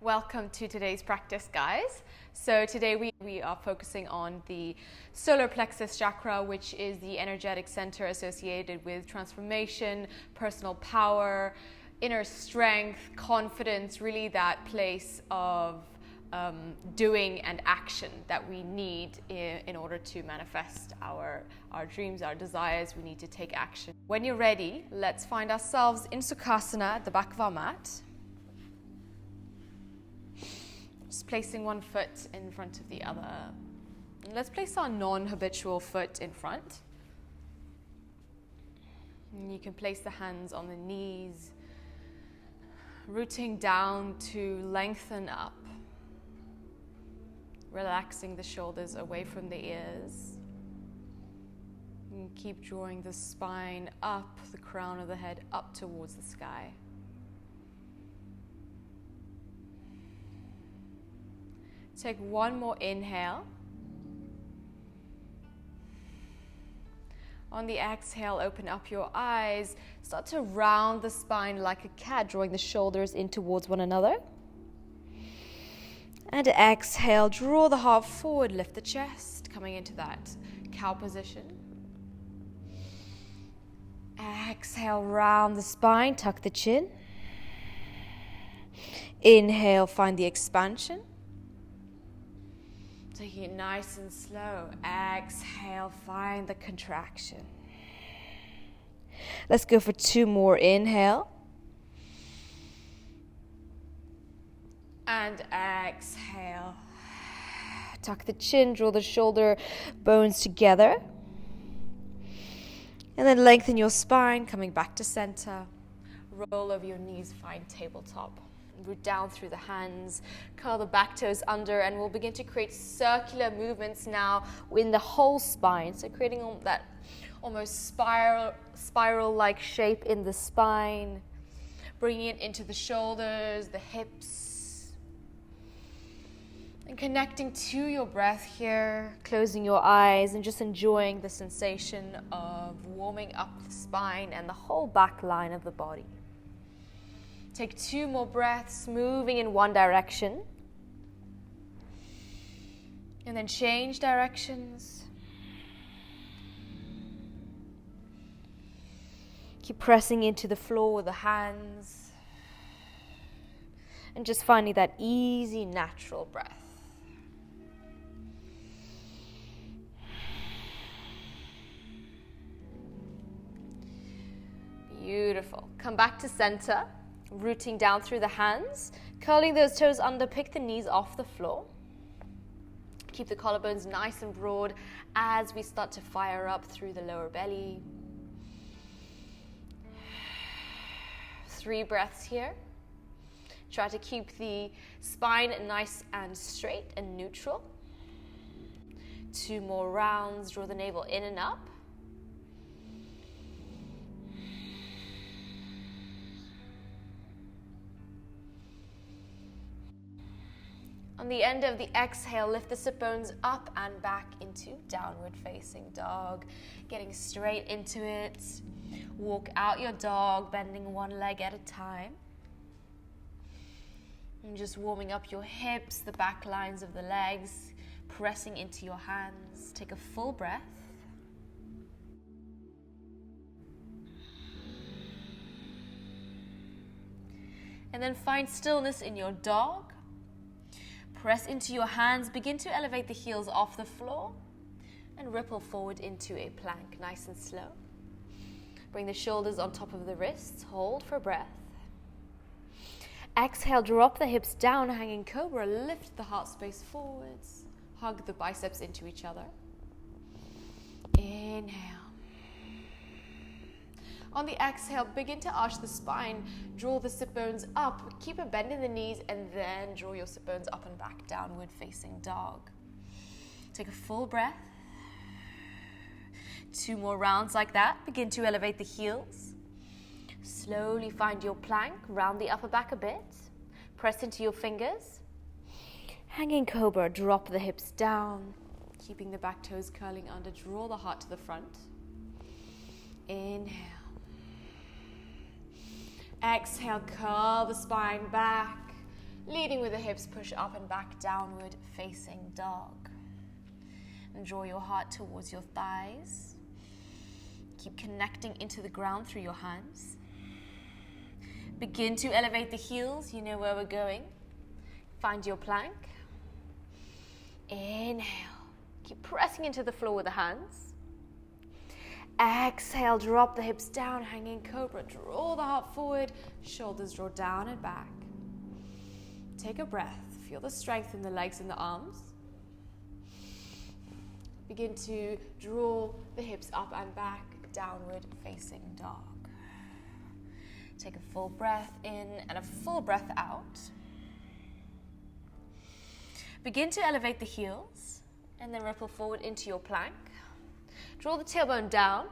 Welcome to today's practice, guys. So today we are focusing on the Solar Plexus Chakra, which is the energetic center associated with transformation, personal power, inner strength, confidence, really that place of doing and action that we need in order to manifest our dreams, our desires. We need to take action. When you're ready, let's find ourselves in Sukhasana at the back of our mat. Just placing one foot in front of the other. And let's place our non-habitual foot in front. And you can place the hands on the knees, rooting down to lengthen up, relaxing the shoulders away from the ears. And keep drawing the spine up, the crown of the head up towards the sky. Take one more inhale. On the exhale, open up your eyes. Start to round the spine like a cat, drawing the shoulders in towards one another. And exhale, draw the heart forward, lift the chest, coming into that cow position. Exhale, round the spine, tuck the chin. Inhale, find the expansion. Taking it nice and slow. Exhale, find the contraction. Let's go for two more. Inhale. And exhale. Tuck the chin, draw the shoulder bones together. And then lengthen your spine, coming back to center. Roll over your knees, find tabletop. Root down through the hands, curl the back toes under, and we'll begin to create circular movements now in the whole spine. So creating that almost spiral-like shape in the spine, bringing it into the shoulders, the hips, and connecting to your breath here, closing your eyes and just enjoying the sensation of warming up the spine and the whole back line of the body. Take two more breaths, moving in one direction. And then change directions. Keep pressing into the floor with the hands. And just finding that easy, natural breath. Beautiful. Come back to center. Rooting down through the hands, curling those toes under, pick the knees off the floor. Keep the collarbones nice and broad as we start to fire up through the lower belly. 3 breaths here. Try to keep the spine nice and straight and neutral. 2 more rounds, draw the navel in and up. On the end of the exhale, lift the sit bones up and back into downward facing dog. Getting straight into it. Walk out your dog, bending one leg at a time. And just warming up your hips, the back lines of the legs, pressing into your hands. Take a full breath. And then find stillness in your dog. Press into your hands, begin to elevate the heels off the floor and ripple forward into a plank, nice and slow. Bring the shoulders on top of the wrists, hold for breath. Exhale, drop the hips down, hanging cobra, lift the heart space forwards, hug the biceps into each other. Inhale. On the exhale, begin to arch the spine, draw the sit bones up, keep a bend in the knees, and then draw your sit bones up and back, downward facing dog. Take a full breath. 2 more rounds like that. Begin to elevate the heels. Slowly find your plank, round the upper back a bit. Press into your fingers. Hanging cobra, drop the hips down, keeping the back toes curling under, draw the heart to the front. Inhale. Exhale, curl the spine back. leading with the hips, push up and back, downward facing dog. And draw your heart towards your thighs. Keep connecting into the ground through your hands. Begin to elevate the heels. You know where we're going. Find your plank. Inhale. Keep pressing into the floor with the hands. Exhale, drop the hips down, hanging cobra. Draw the heart forward, shoulders draw down and back. Take a breath. Feel the strength in the legs and the arms. Begin to draw the hips up and back, downward facing dog. Take a full breath in and a full breath out. Begin to elevate the heels and then ripple forward into your plank. Draw the tailbone down,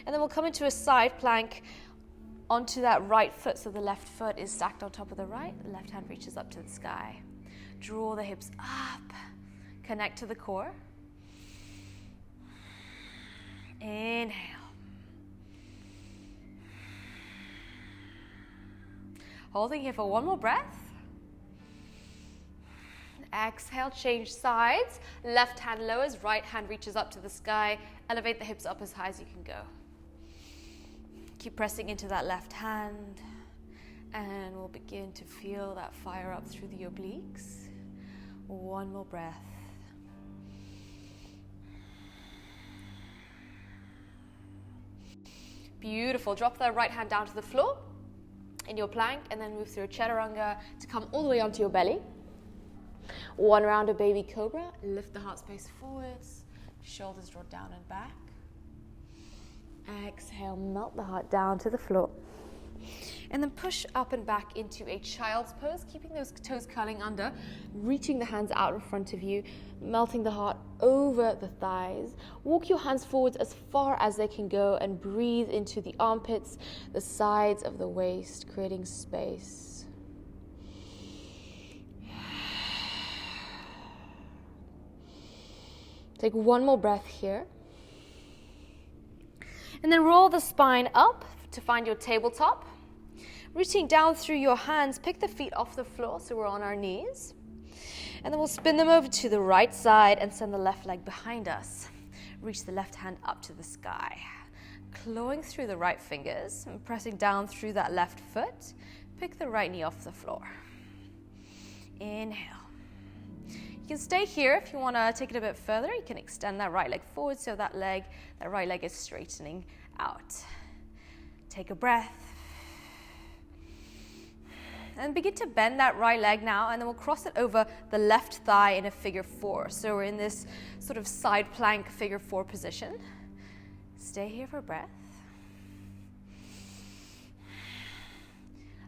and then we'll come into a side plank onto that right foot, so the left foot is stacked on top of the right, the left hand reaches up to the sky. Draw the hips up, connect to the core. Inhale. Holding here for one more breath. Exhale, change sides. Left hand lowers, right hand reaches up to the sky. Elevate the hips up as high as you can go. Keep pressing into that left hand. And we'll begin to feel that fire up through the obliques. One more breath. Beautiful. Drop the right hand down to the floor in your plank and then move through a chaturanga to come all the way onto your belly. One round of baby cobra. Lift the heart space forwards. Shoulders draw down and back. Exhale, melt the heart down to the floor. And then push up and back into a child's pose, keeping those toes curling under, reaching the hands out in front of you, melting the heart over the thighs. Walk your hands forwards as far as they can go and breathe into the armpits, the sides of the waist, creating space. Take one more breath here. And then roll the spine up to find your tabletop. Reaching down through your hands, pick the feet off the floor so we're on our knees. And then we'll spin them over to the right side and send the left leg behind us. Reach the left hand up to the sky. Clawing through the right fingers and pressing down through that left foot. Pick the right knee off the floor. Inhale. You can stay here if you want to take it a bit further. You can extend that right leg forward so that right leg is straightening out. Take a breath. And begin to bend that right leg now, and then we'll cross it over the left thigh in a figure four. So we're in this sort of side plank figure four position. Stay here for a breath.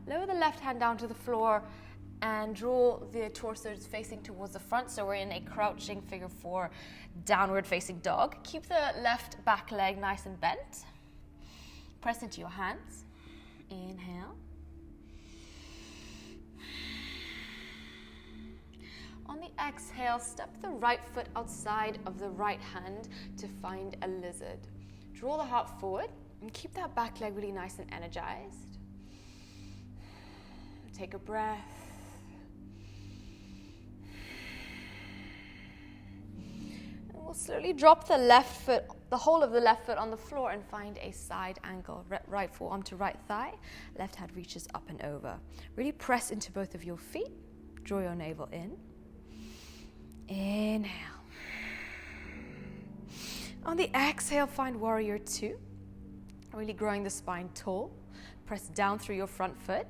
Lower the left hand down to the floor and draw the torso facing towards the front. So we're in a crouching figure four, downward facing dog. Keep the left back leg nice and bent. Press into your hands. Inhale. On the exhale, step the right foot outside of the right hand to find a lizard. Draw the heart forward and keep that back leg really nice and energized. Take a breath. And we'll slowly drop the left foot, the whole of the left foot on the floor and find a side angle. Right forearm to right thigh, left hand reaches up and over. Really press into both of your feet. Draw your navel in. Inhale. On the exhale, find warrior two. Really growing the spine tall. Press down through your front foot.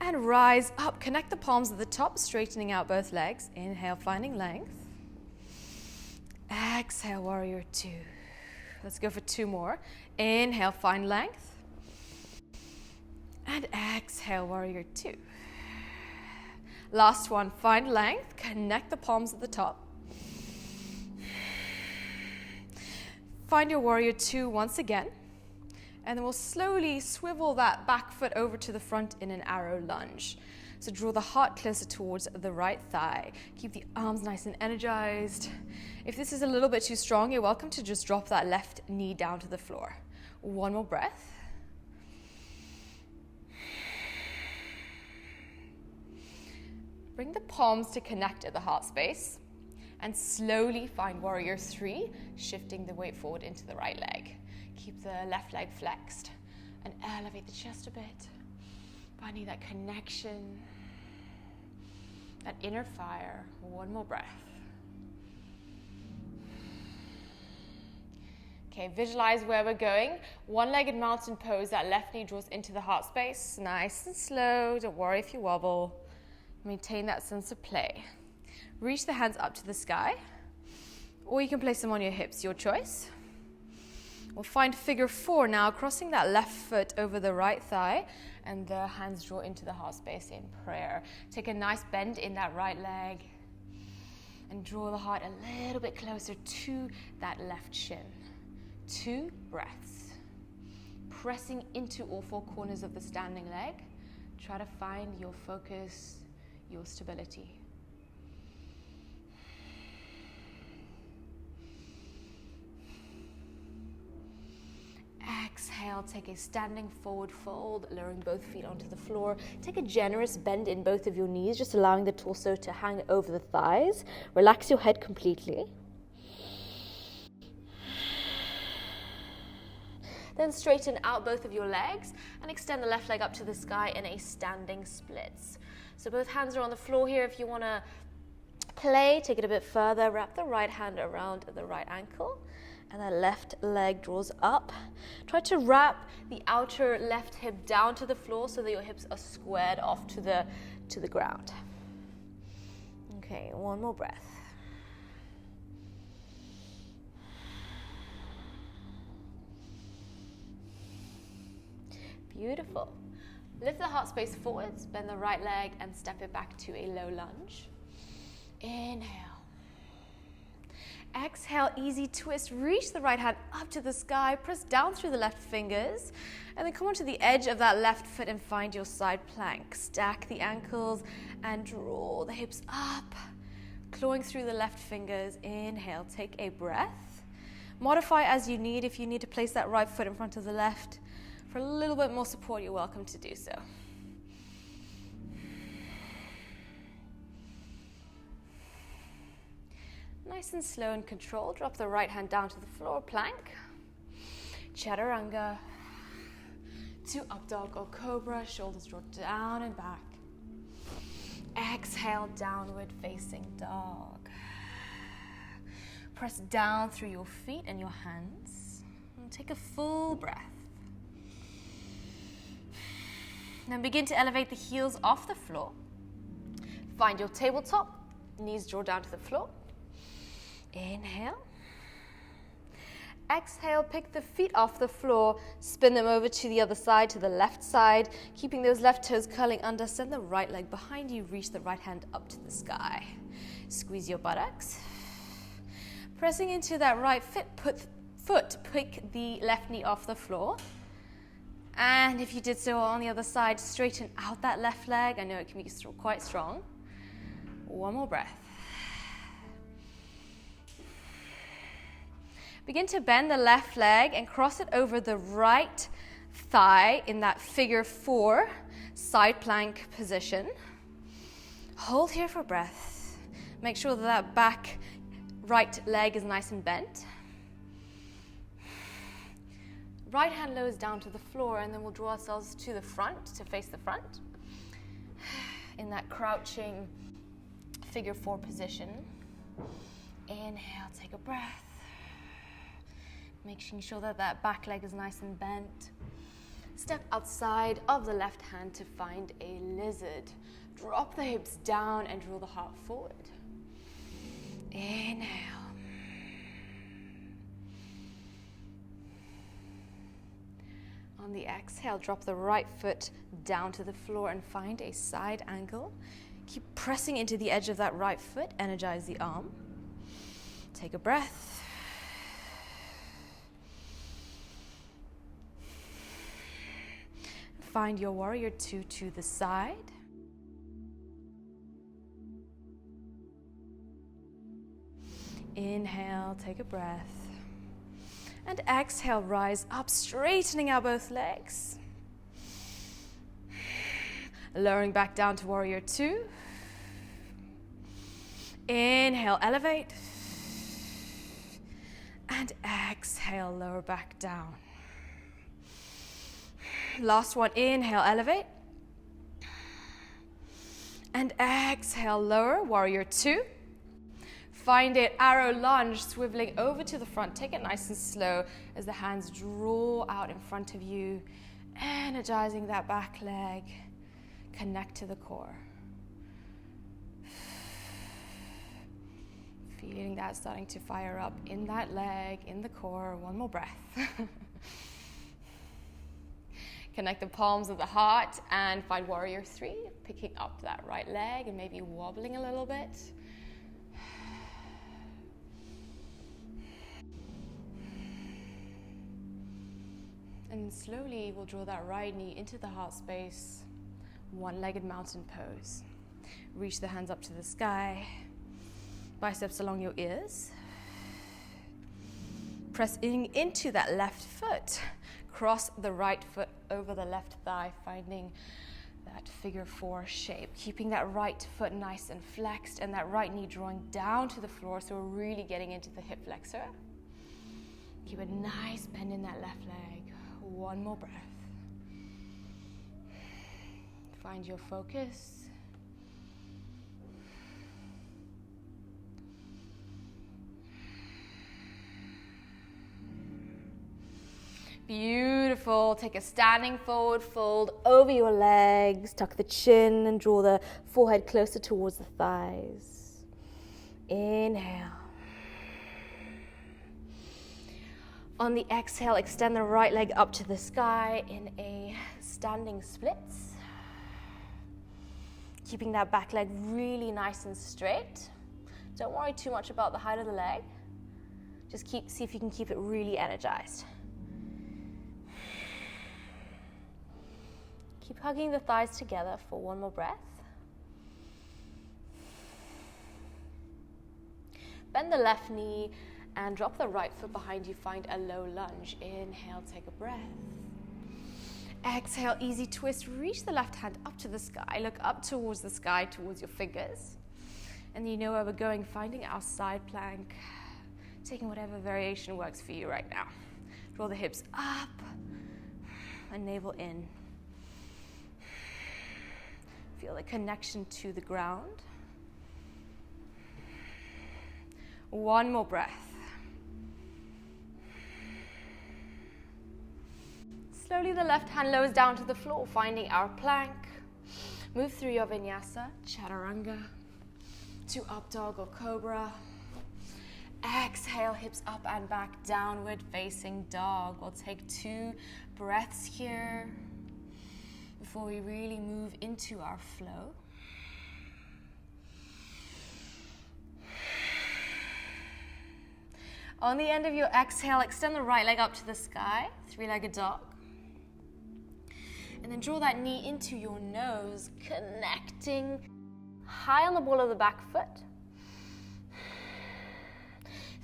And rise up. Connect the palms at the top, straightening out both legs. Inhale, finding length. Exhale, warrior two. Let's go for two more. Inhale, find length. And exhale, warrior two. Last one, find length, connect the palms at the top. Find your warrior two once again, and then we'll slowly swivel that back foot over to the front in an arrow lunge. So draw the heart closer towards the right thigh. Keep the arms nice and energized. If this is a little bit too strong, you're welcome to just drop that left knee down to the floor. One more breath. Bring the palms to connect at the heart space and slowly find warrior 3, shifting the weight forward into the right leg. Keep the left leg flexed and elevate the chest a bit, finding that connection, that inner fire. One more breath. Okay, visualize where we're going. One-legged mountain pose, that left knee draws into the heart space. Nice and slow, don't worry if you wobble. Maintain that sense of play. Reach the hands up to the sky, or you can place them on your hips, your choice. We'll find figure 4 now, crossing that left foot over the right thigh, and the hands draw into the heart space in prayer. Take a nice bend in that right leg, and draw the heart a little bit closer to that left shin. 2 breaths. Pressing into all 4 corners of the standing leg. Try to find your focus, your stability. Exhale, take a standing forward fold, lowering both feet onto the floor. Take a generous bend in both of your knees, just allowing the torso to hang over the thighs. Relax your head completely. Then straighten out both of your legs and extend the left leg up to the sky in a standing splits. So both hands are on the floor here. If you want to play, take it a bit further. Wrap the right hand around the right ankle and that left leg draws up. Try to wrap the outer left hip down to the floor so that your hips are squared off to the ground. Okay, one more breath. Beautiful. Lift the heart space forwards, bend the right leg and step it back to a low lunge. Inhale. Exhale, easy twist. Reach the right hand up to the sky, press down through the left fingers, and then come onto the edge of that left foot and find your side plank. Stack the ankles and draw the hips up, clawing through the left fingers. Inhale, take a breath. Modify as you need. If you need to place that right foot in front of the left, for a little bit more support, you're welcome to do so. Nice and slow and controlled. Drop the right hand down to the floor, plank. Chaturanga. To up dog or cobra, shoulders draw down and back. Exhale, downward facing dog. Press down through your feet and your hands. And take a full breath. Then begin to elevate the heels off the floor. Find your tabletop, knees draw down to the floor. Inhale. Exhale, pick the feet off the floor, spin them over to the other side, to the left side, keeping those left toes curling under. Send the right leg behind you, reach the right hand up to the sky. Squeeze your buttocks. Pressing into that right foot, pick the left knee off the floor. And if you did so on the other side, straighten out that left leg. I know it can be quite strong. One more breath. Begin to bend the left leg and cross it over the right thigh in that figure 4 side plank position. Hold here for breath. Make sure that back right leg is nice and bent. Right hand lowers down to the floor, and then we'll draw ourselves to the front, to face the front. In that crouching figure 4 position. Inhale, take a breath. Making sure that that back leg is nice and bent. Step outside of the left hand to find a lizard. Drop the hips down and draw the heart forward. Inhale. On the exhale, drop the right foot down to the floor and find a side angle. Keep pressing into the edge of that right foot. Energize the arm. Take a breath. Find your warrior 2 to the side. Inhale, take a breath. And exhale, rise up, straightening out both legs. Lowering back down to warrior 2. Inhale, elevate. And exhale, lower back down. Last one, inhale, elevate. And exhale, lower, warrior two. Find it, arrow lunge, swiveling over to the front. Take it nice and slow as the hands draw out in front of you, energizing that back leg. Connect to the core. Feeling that starting to fire up in that leg, in the core. One more breath. Connect the palms of the heart and find warrior three, picking up that right leg and maybe wobbling a little bit. And slowly we'll draw that right knee into the heart space, one-legged mountain pose. Reach the hands up to the sky, biceps along your ears. Press into that left foot. Cross the right foot over the left thigh, finding that figure four shape. Keeping that right foot nice and flexed and that right knee drawing down to the floor, so we're really getting into the hip flexor. Keep a nice bend in that left leg. One more breath. Find your focus. Beautiful. Take a standing forward fold over your legs. Tuck the chin and draw the forehead closer towards the thighs. Inhale. On the exhale, extend the right leg up to the sky in a standing splits. Keeping that back leg really nice and straight. Don't worry too much about the height of the leg. Just see if you can keep it really energized. Keep hugging the thighs together for one more breath. Bend the left knee and drop the right foot behind you. Find a low lunge. Inhale, take a breath. Exhale, easy twist. Reach the left hand up to the sky. Look up towards the sky, towards your fingers. And you know where we're going, finding our side plank. Taking whatever variation works for you right now. Draw the hips up and navel in. Feel the connection to the ground. One more breath. Slowly the left hand lowers down to the floor, finding our plank. Move through your Vinyasa, Chaturanga, to up dog or cobra. Exhale, hips up and back, downward facing dog. We'll take 2 breaths here before we really move into our flow. On the end of your exhale, extend the right leg up to the sky, 3-legged dog. And then draw that knee into your nose, connecting high on the ball of the back foot.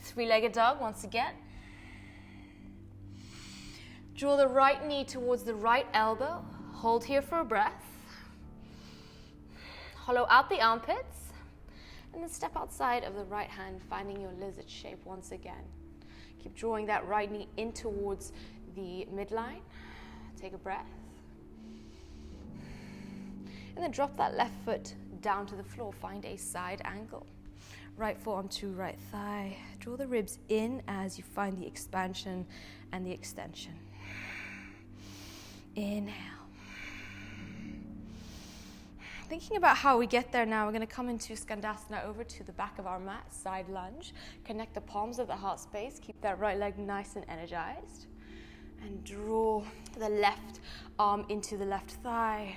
3-legged dog once again. Draw the right knee towards the right elbow. Hold here for a breath. Hollow out the armpits. And then step outside of the right hand, finding your lizard shape once again. Keep drawing that right knee in towards the midline. Take a breath. And then drop that left foot down to the floor. Find a side angle. Right forearm to right thigh. Draw the ribs in as you find the expansion and the extension. Inhale. Thinking about how we get there now, we're going to come into skandasana over to the back of our mat, side lunge. Connect the palms of the heart space. Keep that right leg nice and energized. And draw the left arm into the left thigh.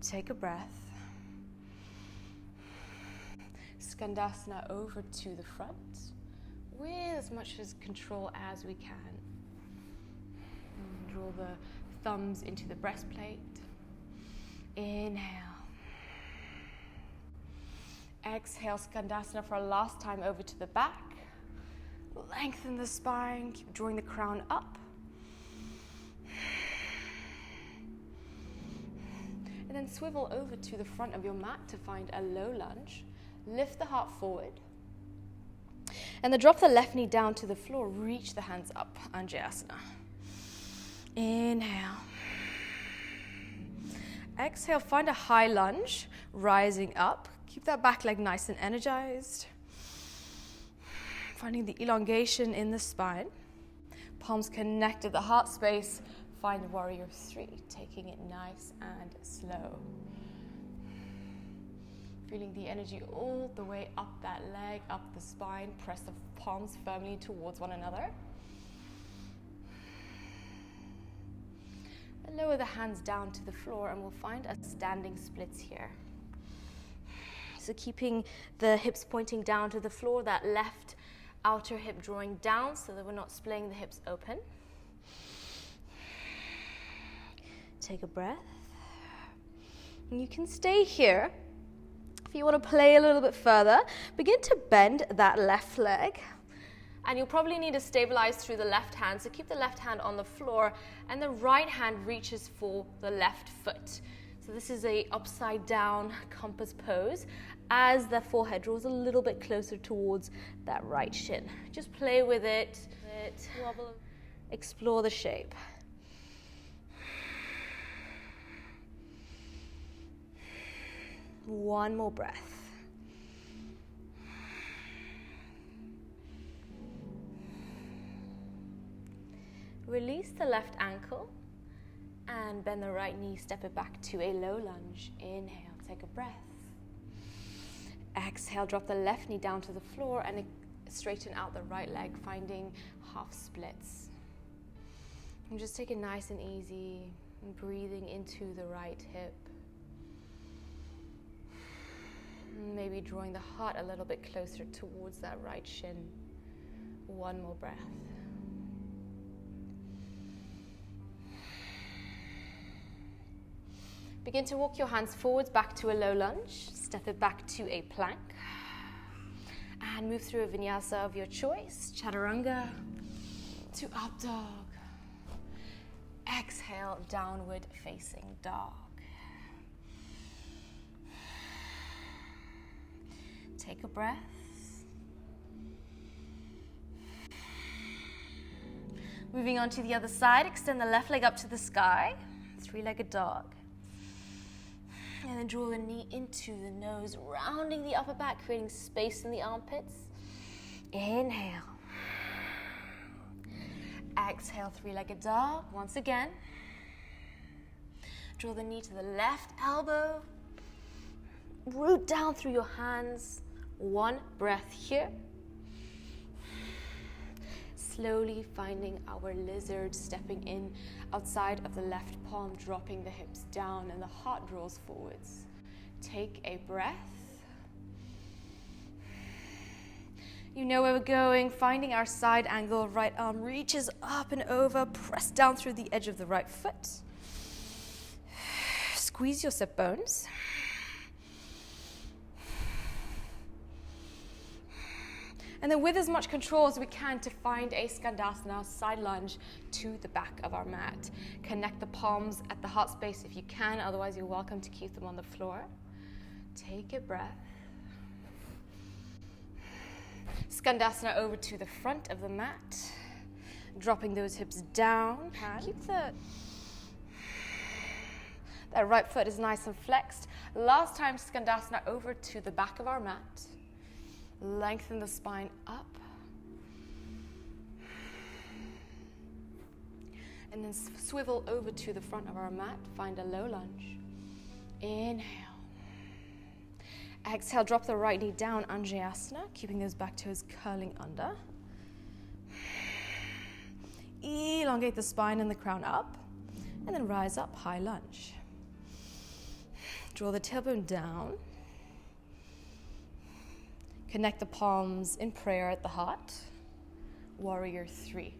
Take a breath. Skandasana over to the front with as much as control as we can. And draw the thumbs into the breastplate. Inhale. Exhale, skandasana for a last time over to the back. Lengthen the spine, keep drawing the crown up. And then swivel over to the front of your mat to find a low lunge. Lift the heart forward. And then drop the left knee down to the floor. Reach the hands up, Anjasana. Inhale. Exhale, find a high lunge, rising up. Keep that back leg nice and energized. Finding the elongation in the spine. Palms connect to the heart space. Find warrior three, taking it nice and slow. Feeling the energy all the way up that leg, up the spine. Press the palms firmly towards one another. And lower the hands down to the floor and we'll find a standing splits here. So keeping the hips pointing down to the floor, that left outer hip drawing down so that we're not splitting the hips open. Take a breath. And you can stay here. If you want to play a little bit further, begin to bend that left leg. And you'll probably need to stabilize through the left hand. So keep the left hand on the floor and the right hand reaches for the left foot. So this is a upside down compass pose as the forehead draws a little bit closer towards that right shin. Just play with it, wobble, explore the shape. One more breath. Release the left ankle and bend the right knee, step it back to a low lunge. Inhale, take a breath. Exhale, drop the left knee down to the floor and straighten out the right leg, finding half splits. And just take it nice and easy, and breathing into the right hip. Maybe drawing the heart a little bit closer towards that right shin. One more breath. Begin to walk your hands forwards back to a low lunge. Step it back to a plank. And move through a vinyasa of your choice. Chaturanga to up dog. Exhale, downward facing dog. Take a breath. Moving on to the other side, extend the left leg up to the sky, three-legged dog. And then draw the knee into the nose, rounding the upper back, creating space in the armpits. Inhale. Exhale, three-legged dog. Once again. Draw the knee to the left elbow. Root down through your hands. One breath here. Slowly finding our lizard, stepping in outside of the left palm, dropping the hips down and the heart draws forwards. Take a breath. You know where we're going, finding our side angle, right arm reaches up and over, press down through the edge of the right foot. Squeeze your sit bones. And then with as much control as we can to find a skandasana, side lunge to the back of our mat. Connect the palms at the heart space if you can, otherwise you're welcome to keep them on the floor. Take a breath. Skandasana over to the front of the mat. Dropping those hips down. Keep that right foot is nice and flexed. Last time, skandasana over to the back of our mat. Lengthen the spine up. And then swivel over to the front of our mat. Find a low lunge. Inhale. Exhale, drop the right knee down, Anjasana, keeping those back toes curling under. Elongate the spine and the crown up. And then rise up, high lunge. Draw the tailbone down. Connect the palms in prayer at the heart. Warrior three.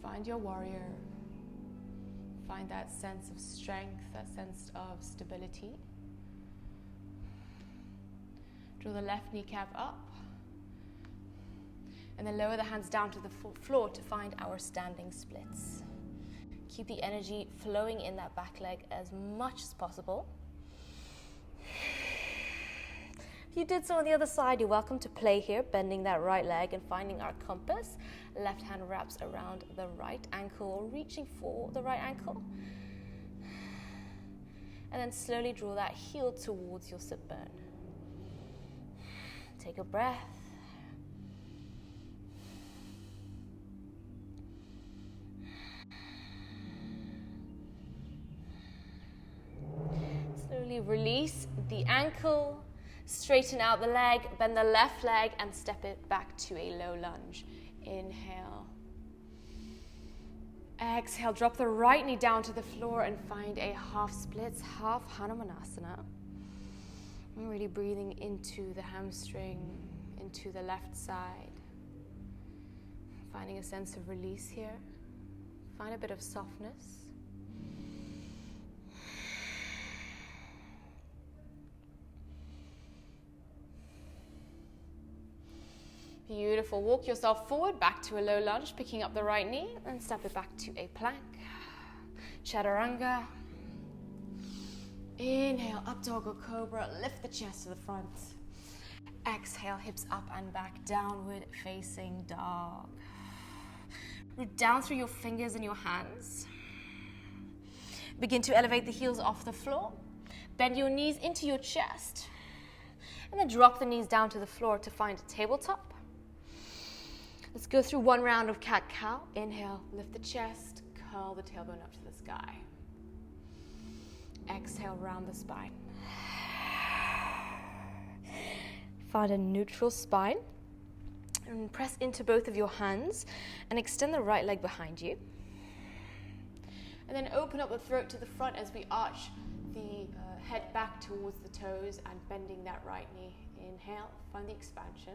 Find your warrior. Find that sense of strength, that sense of stability. Draw the left kneecap up. And then lower the hands down to the floor to find our standing splits. Keep the energy flowing in that back leg as much as possible. If you did so on the other side, you're welcome to play here, bending that right leg and finding our compass. Left hand wraps around the right ankle, reaching for the right ankle. And then slowly draw that heel towards your sit bone. Take a breath. Slowly release the ankle, straighten out the leg, bend the left leg and step it back to a low lunge. Inhale. Exhale, drop the right knee down to the floor and find a half splits, half Hanumanasana. And really breathing into the hamstring, into the left side. Finding a sense of release here. Find a bit of softness. Beautiful. Walk yourself forward, back to a low lunge, picking up the right knee and step it back to a plank. Chaturanga. Inhale, up dog or cobra. Lift the chest to the front. Exhale, hips up and back, downward facing dog. Root down through your fingers and your hands. Begin to elevate the heels off the floor. Bend your knees into your chest. And then drop the knees down to the floor to find a tabletop. Let's go through one round of cat-cow. Inhale, lift the chest, curl the tailbone up to the sky. Exhale, round the spine. Find a neutral spine. And press into both of your hands and extend the right leg behind you. And then open up the throat to the front as we arch the head back towards the toes and bending that right knee. Inhale, find the expansion.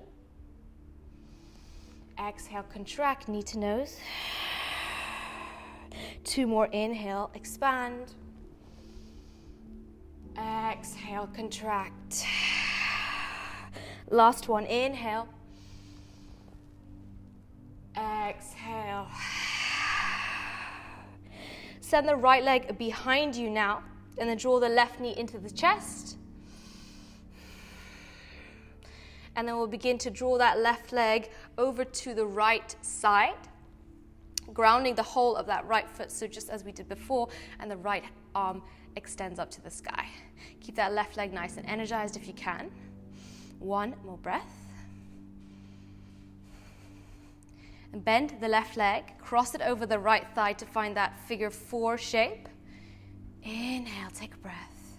Exhale, contract, knee to nose. 2 more, inhale, expand. Exhale, contract. Last one, inhale. Exhale. Send the right leg behind you now, and then draw the left knee into the chest. And then we'll begin to draw that left leg over to the right side, grounding the whole of that right foot, so just as we did before, and the right arm extends up to the sky. Keep that left leg nice and energized if you can. 1 more breath. And bend the left leg, cross it over the right thigh to find that figure 4 shape. Inhale, take a breath.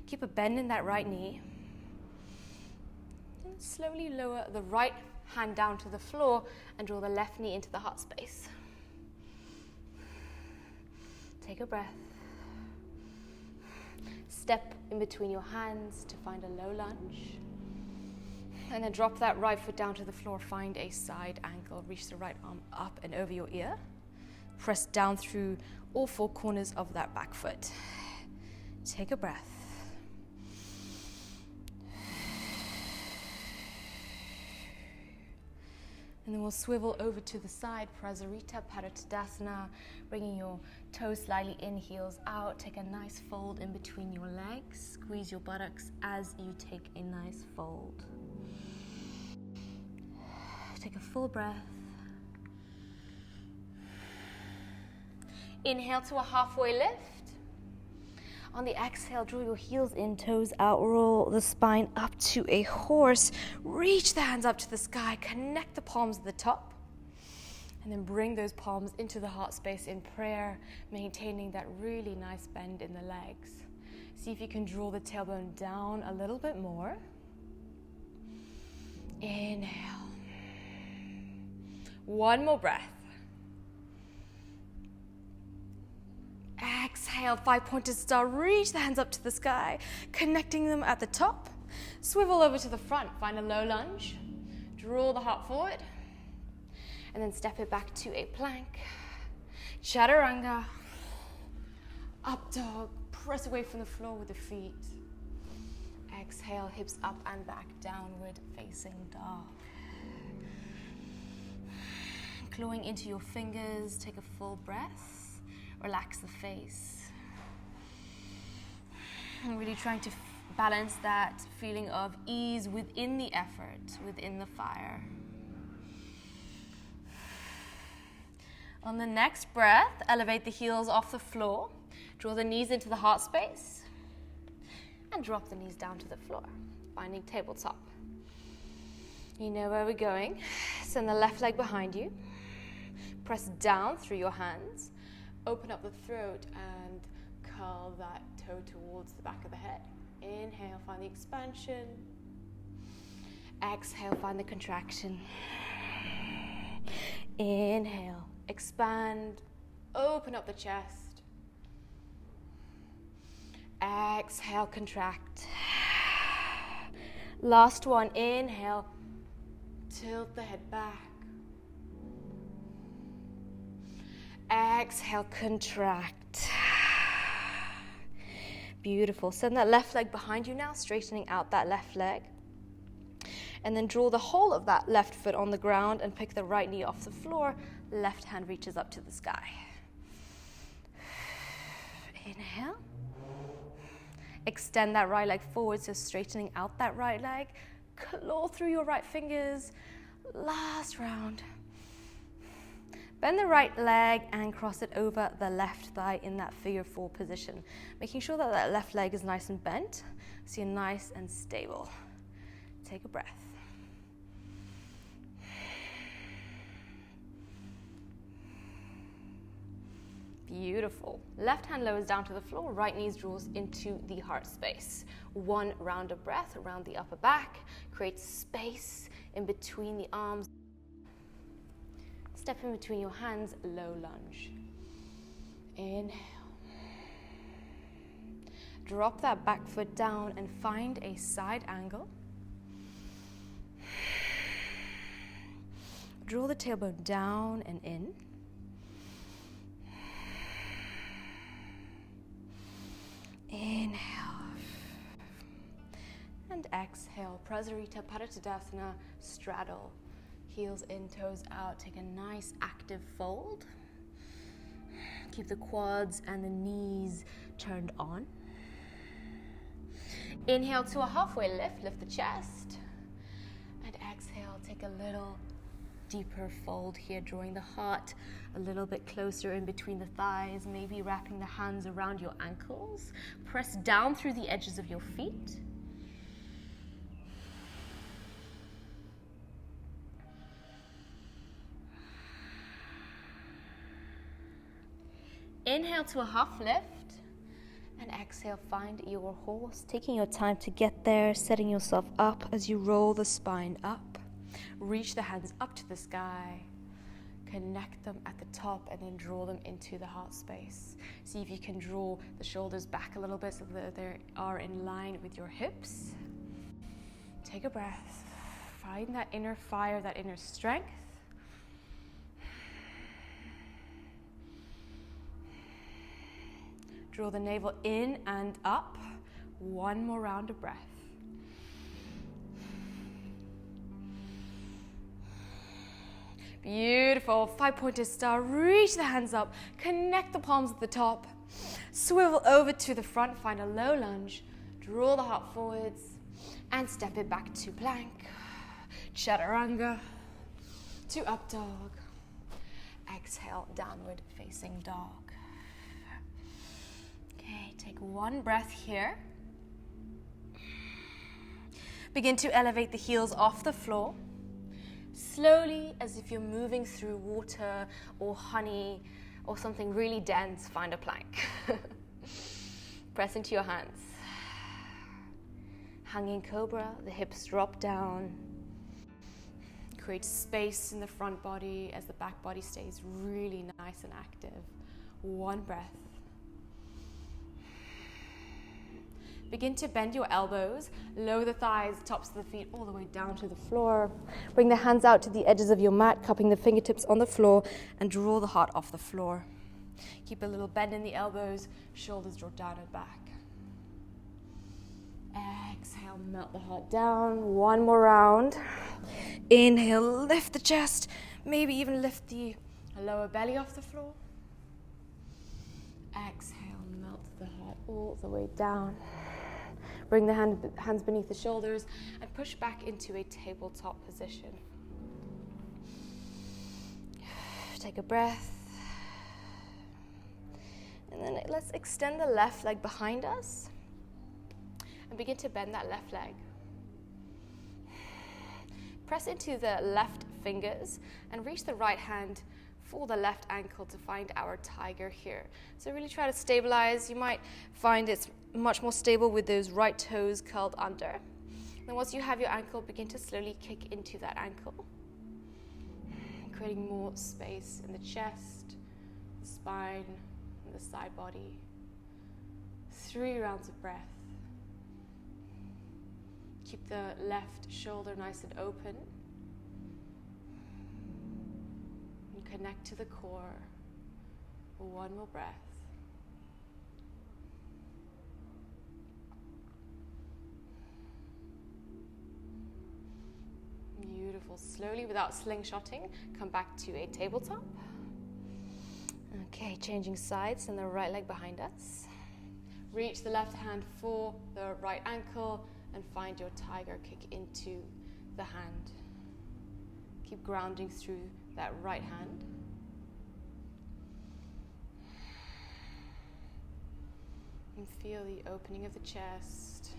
Keep a bend in that right knee. Slowly lower the right hand down to the floor and draw the left knee into the heart space. Take a breath. Step in between your hands to find a low lunge. And then drop that right foot down to the floor. Find a side ankle. Reach the right arm up and over your ear. Press down through all 4 corners of that back foot. Take a breath. And then we'll swivel over to the side, Prasarita, Padottanasana, bringing your toes slightly in, heels out. Take a nice fold in between your legs. Squeeze your buttocks as you take a nice fold. Take a full breath. Inhale to a halfway lift. On the exhale, draw your heels in, toes out, roll the spine up to a horse. Reach the hands up to the sky, connect the palms at the top, and then bring those palms into the heart space in prayer, maintaining that really nice bend in the legs. See if you can draw the tailbone down a little bit more. Inhale. 1 more breath. Exhale, 5-pointed star. Reach the hands up to the sky, connecting them at the top. Swivel over to the front. Find a low lunge. Draw the heart forward. And then step it back to a plank. Chaturanga. Up dog. Press away from the floor with the feet. Exhale, hips up and back. Downward facing dog. Clawing into your fingers. Take a full breath. Relax the face. I'm really trying to balance that feeling of ease within the effort, within the fire. On the next breath, elevate the heels off the floor. Draw the knees into the heart space. And drop the knees down to the floor, finding tabletop. You know where we're going. Send the left leg behind you. Press down through your hands. Open up the throat and curl that toe towards the back of the head. Inhale, find the expansion. Exhale, find the contraction. Inhale, expand, open up the chest. Exhale, contract. Last one, inhale, tilt the head back. Exhale, contract. Beautiful. Send that left leg behind you now, straightening out that left leg. And then draw the whole of that left foot on the ground and pick the right knee off the floor. Left hand reaches up to the sky. Inhale. Extend that right leg forward, so straightening out that right leg. Claw through your right fingers. Last round. Bend the right leg and cross it over the left thigh in that figure four position. Making sure that that left leg is nice and bent, so you're nice and stable. Take a breath. Beautiful. Left hand lowers down to the floor, right knee draws into the heart space. One round of breath around the upper back. Create space in between the arms. Step in between your hands, low lunge. Inhale. Drop that back foot down and find a side angle. Draw the tailbone down and in. Inhale. And exhale. Prasarita Padottanasana, straddle. Heels in, toes out. Take a nice active fold. Keep the quads and the knees turned on. Inhale to a halfway lift. Lift the chest. And exhale, take a little deeper fold here, drawing the heart a little bit closer in between the thighs, maybe wrapping the hands around your ankles. Press down through the edges of your feet. Inhale to a half lift, and exhale, find your horse, taking your time to get there, setting yourself up as you roll the spine up. Reach the hands up to the sky, connect them at the top, and then draw them into the heart space. See if you can draw the shoulders back a little bit so that they are in line with your hips. Take a breath, find that inner fire, that inner strength. Draw the navel in and up. One more round of breath. Beautiful. 5-pointed star. Reach the hands up. Connect the palms at the top. Swivel over to the front. Find a low lunge. Draw the heart forwards. And step it back to plank. Chaturanga. To up dog. Exhale, downward facing dog. Okay, take one breath here. Begin to elevate the heels off the floor. Slowly, as if you're moving through water or honey or something really dense, find a plank. Press into your hands. Hanging cobra, the hips drop down. Create space in the front body as the back body stays really nice and active. One breath. Begin to bend your elbows, lower the thighs, tops of the feet all the way down to the floor. Bring the hands out to the edges of your mat, cupping the fingertips on the floor, and draw the heart off the floor. Keep a little bend in the elbows, shoulders drop down and back. Exhale, melt the heart down. One more round. Inhale, lift the chest, maybe even lift the lower belly off the floor. Exhale, melt the head all the way down. Bring the hands beneath the shoulders and push back into a tabletop position. Take a breath. And then let's extend the left leg behind us and begin to bend that left leg. Press into the left fingers and reach the right hand for the left ankle to find our tiger here. So really try to stabilize. You might find it's much more stable with those right toes curled under. Then once you have your ankle, begin to slowly kick into that ankle, creating more space in the chest, the spine, and the side body. 3 rounds of breath. Keep the left shoulder nice and open. And connect to the core. 1 more breath. Beautiful. Slowly, without slingshotting, come back to a tabletop. Okay, changing sides and the right leg behind us. Reach the left hand for the right ankle and find your tiger kick into the hand. Keep grounding through that right hand. And feel the opening of the chest.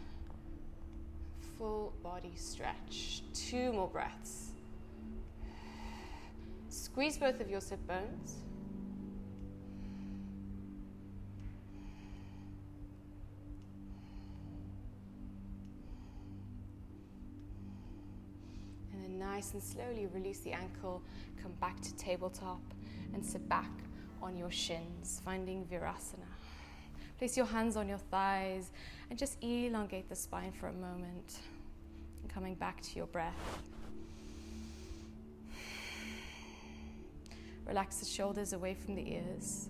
Full body stretch. 2 more breaths. Squeeze both of your sit bones. And then nice and slowly release the ankle, come back to tabletop and sit back on your shins, finding Virasana. Place your hands on your thighs and just elongate the spine for a moment. And coming back to your breath. Relax the shoulders away from the ears.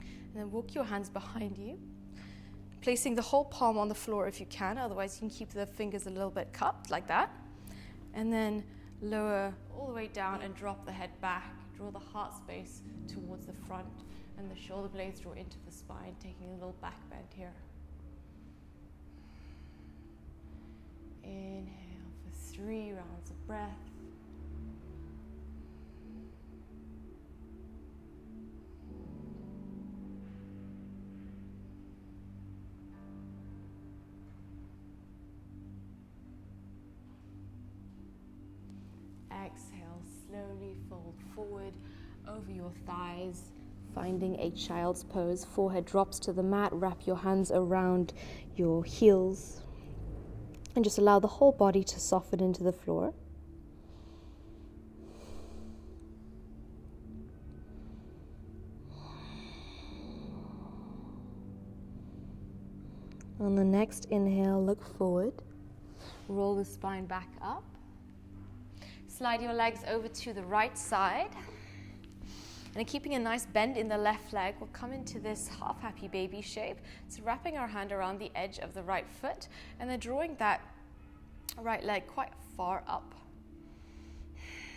And then walk your hands behind you, placing the whole palm on the floor if you can, otherwise you can keep the fingers a little bit cupped like that. And then lower all the way down and drop the head back. Draw the heart space towards the front and the shoulder blades draw into the spine, taking a little back bend here. Inhale for 3 rounds of breath. Exhale, slowly fold forward over your thighs, finding a child's pose. Forehead drops to the mat, wrap your hands around your heels, and just allow the whole body to soften into the floor. On the next inhale, look forward. Roll the spine back up. Slide your legs over to the right side. And keeping a nice bend in the left leg, we'll come into this half happy baby shape. So wrapping our hand around the edge of the right foot and then drawing that right leg quite far up.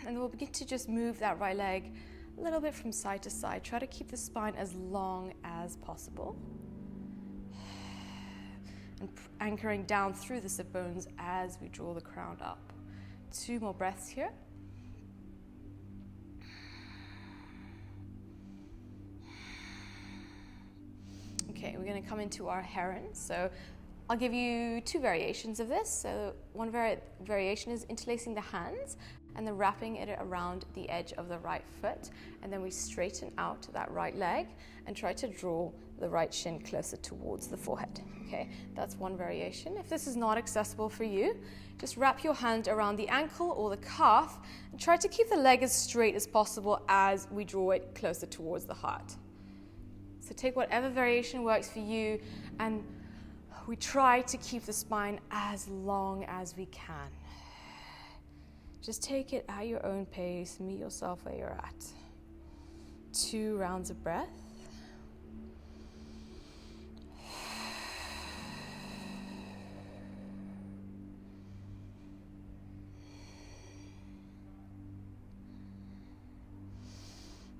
And we'll begin to just move that right leg a little bit from side to side. Try to keep the spine as long as possible. And anchoring down through the sit bones as we draw the crown up. 2 more breaths here. Okay, we're going to come into our heron. So I'll give you 2 variations of this. So one variation is interlacing the hands and then wrapping it around the edge of the right foot. And then we straighten out that right leg and try to draw the right shin closer towards the forehead. Okay, that's one variation. If this is not accessible for you, just wrap your hand around the ankle or the calf and try to keep the leg as straight as possible as we draw it closer towards the heart. So take whatever variation works for you, and we try to keep the spine as long as we can. Just take it at your own pace, meet yourself where you're at. 2 rounds of breath.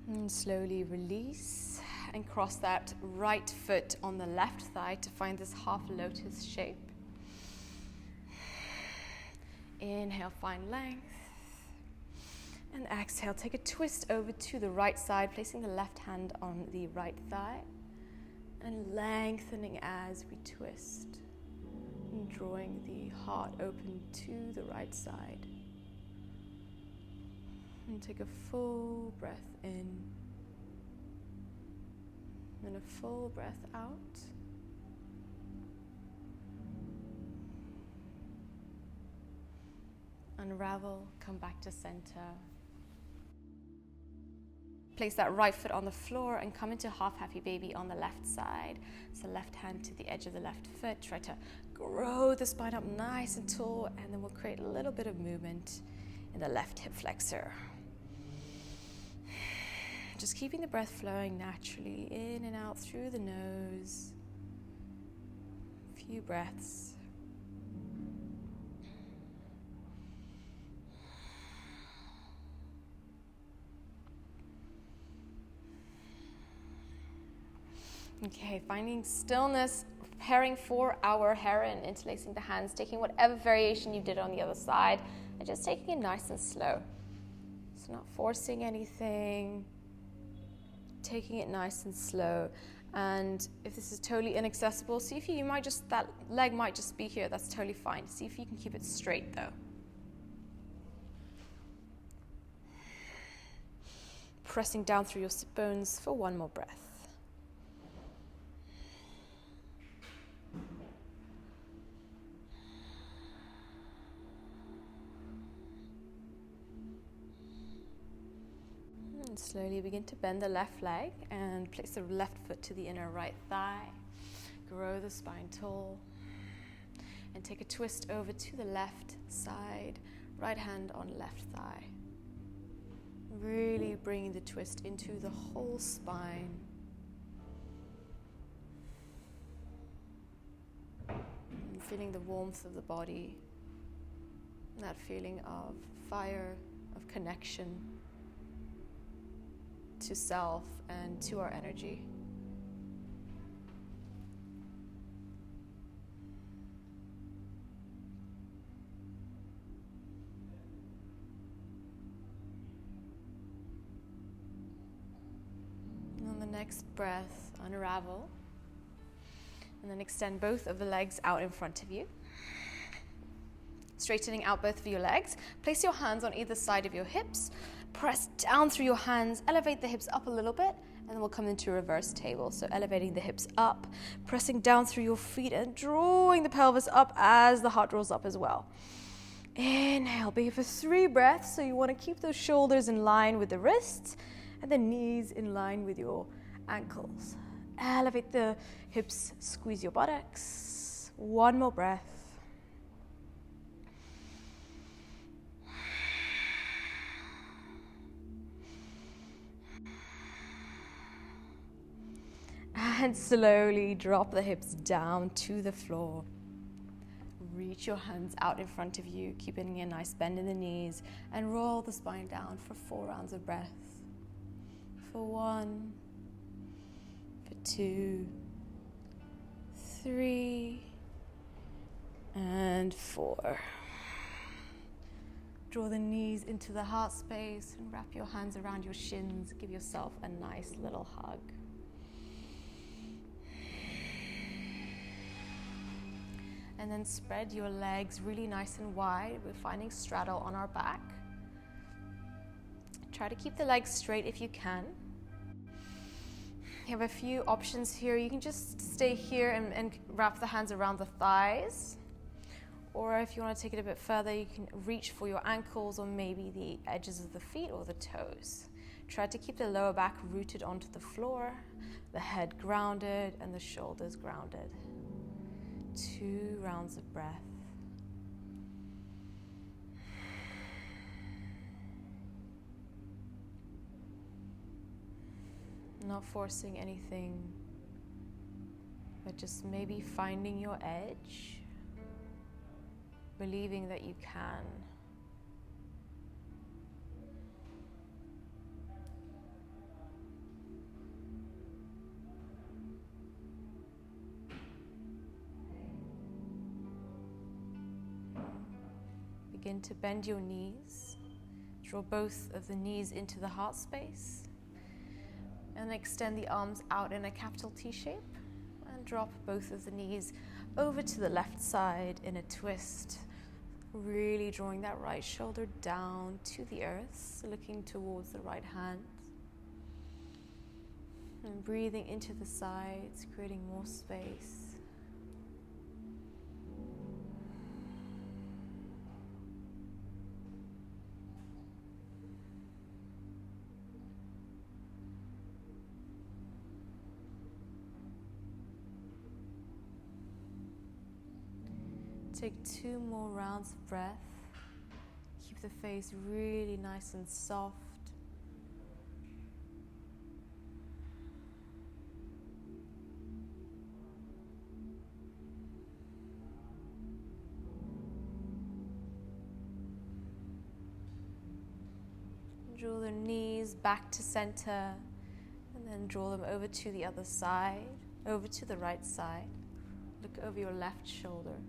And slowly release and cross that right foot on the left thigh to find this half lotus shape. Inhale, find length. And exhale, take a twist over to the right side, placing the left hand on the right thigh and lengthening as we twist and drawing the heart open to the right side. And take a full breath in and a full breath out. Unravel, come back to center. Place that right foot on the floor and come into half happy baby on the left side. So left hand to the edge of the left foot. Try to grow the spine up nice and tall, and then we'll create a little bit of movement in the left hip flexor. Just keeping the breath flowing naturally in and out through the nose. A few breaths. Okay, finding stillness, preparing for our heron, interlacing the hands, taking whatever variation you did on the other side, and just taking it nice and slow. So not forcing anything, taking it nice and slow. And if this is totally inaccessible, see if that leg might just be here, that's totally fine. See if you can keep it straight though. Pressing down through your sit bones for one more breath. Slowly begin to bend the left leg and place the left foot to the inner right thigh. Grow the spine tall. And take a twist over to the left side. Right hand on left thigh. Really bringing the twist into the whole spine. And feeling the warmth of the body. That feeling of fire, of connection to self and to our energy. And on the next breath, unravel and then extend both of the legs out in front of you. Straightening out both of your legs. Place your hands on either side of your hips. Press down through your hands, elevate the hips up a little bit, and then we'll come into reverse table. So elevating the hips up, pressing down through your feet and drawing the pelvis up as the heart draws up as well. Inhale, be here for 3 breaths. So you want to keep those shoulders in line with the wrists and the knees in line with your ankles. Elevate the hips, squeeze your buttocks. One more breath. And slowly drop the hips down to the floor. Reach your hands out in front of you, keeping a nice bend in the knees, and roll the spine down for 4 rounds of breath. For 1, for 2, 3, and 4. Draw the knees into the heart space and wrap your hands around your shins. Give yourself a nice little hug. And then spread your legs really nice and wide. We're finding straddle on our back. Try to keep the legs straight if you can. You have a few options here. You can just stay here and wrap the hands around the thighs. Or if you want to take it a bit further, you can reach for your ankles or maybe the edges of the feet or the toes. Try to keep the lower back rooted onto the floor, the head grounded and the shoulders grounded. 2 rounds of breath. Not forcing anything, but just maybe finding your edge, believing that you can. Begin to bend your knees. Draw both of the knees into the heart space. And extend the arms out in a capital T shape. And drop both of the knees over to the left side in a twist. Really drawing that right shoulder down to the earth, looking towards the right hand. And breathing into the sides, creating more space. Take 2 more rounds of breath. Keep the face really nice and soft. Draw the knees back to center and then draw them over to the other side, over to the right side. Look over your left shoulder.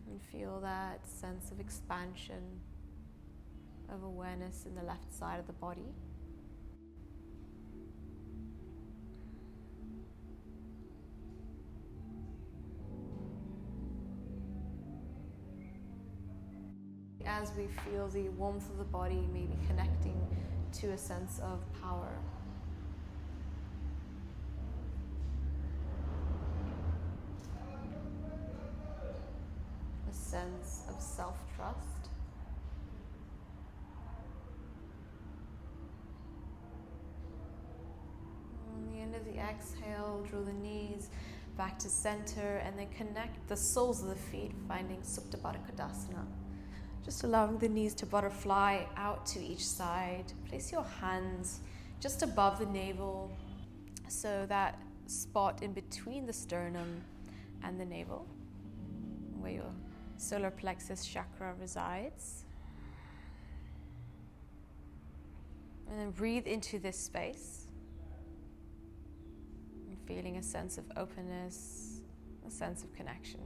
And feel that sense of expansion, of awareness in the left side of the body. As we feel the warmth of the body, maybe connecting to a sense of power. A sense of self-trust. On the end of the exhale, draw the knees back to center and then connect the soles of the feet, finding Supta Baddha Konasana. Just allowing the knees to butterfly out to each side. Place your hands just above the navel, so that spot in between the sternum and the navel, where your Solar Plexus Chakra resides. And then breathe into this space. And feeling a sense of openness, a sense of connection.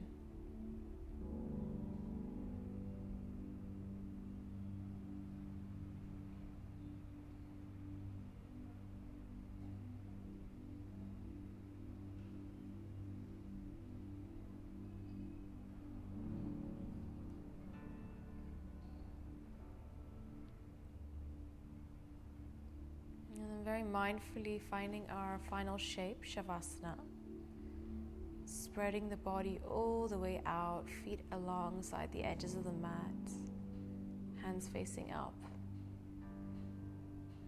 Very mindfully finding our final shape, Savasana. Spreading the body all the way out, feet alongside the edges of the mat, hands facing up.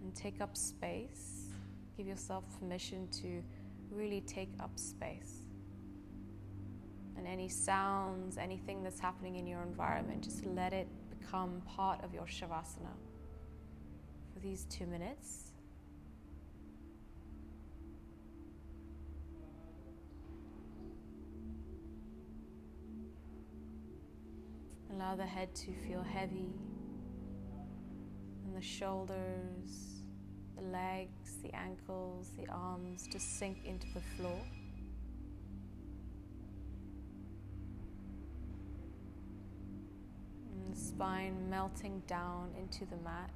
And take up space. Give yourself permission to really take up space. And any sounds, anything that's happening in your environment, just let it become part of your Savasana for these 2 minutes. Allow the head to feel heavy, and the shoulders, the legs, the ankles, the arms just sink into the floor. And the spine melting down into the mat.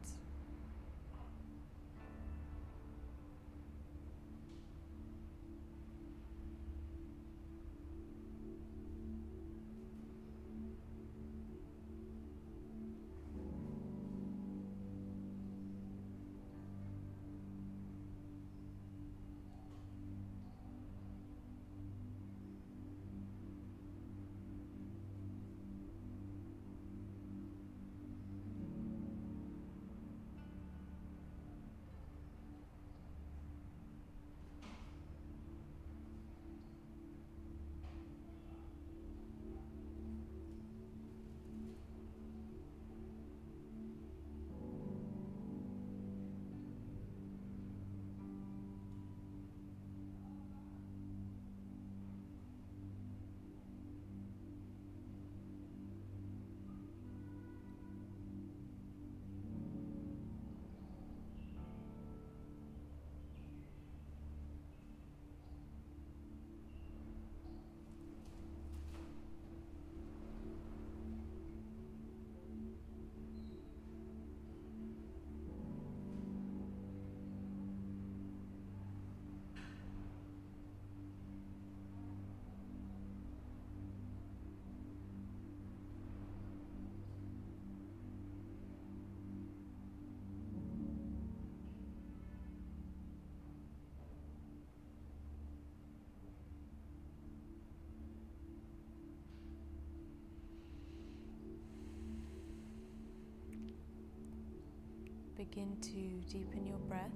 Begin to deepen your breath.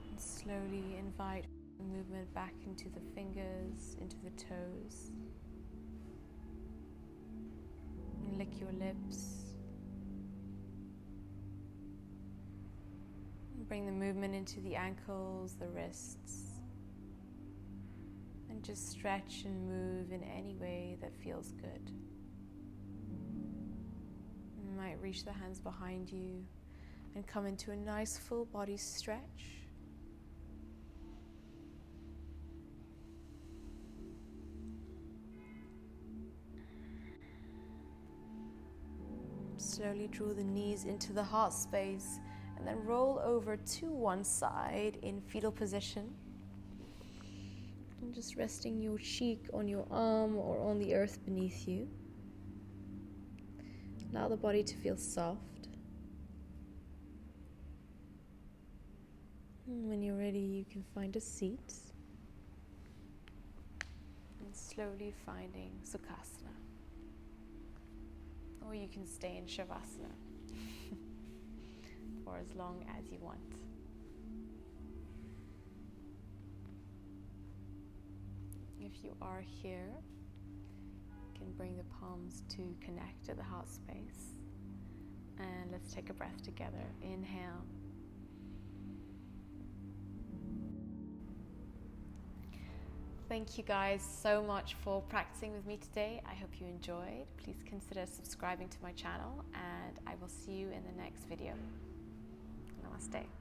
And slowly invite movement back into the fingers, into the toes. And lick your lips. And bring the movement into the ankles, the wrists. And just stretch and move in any way that feels good. You might reach the hands behind you and come into a nice full body stretch. Slowly draw the knees into the heart space and then roll over to one side in fetal position. And just resting your cheek on your arm or on the earth beneath you. Allow the body to feel soft. And when you're ready, you can find a seat. And slowly finding Sukhasana. Or you can stay in Savasana for as long as you want. If you are here, you can bring the palms to connect to the heart space. And let's take a breath together. Inhale. Thank you guys so much for practicing with me today. I hope you enjoyed. Please consider subscribing to my channel and I will see you in the next video. Namaste.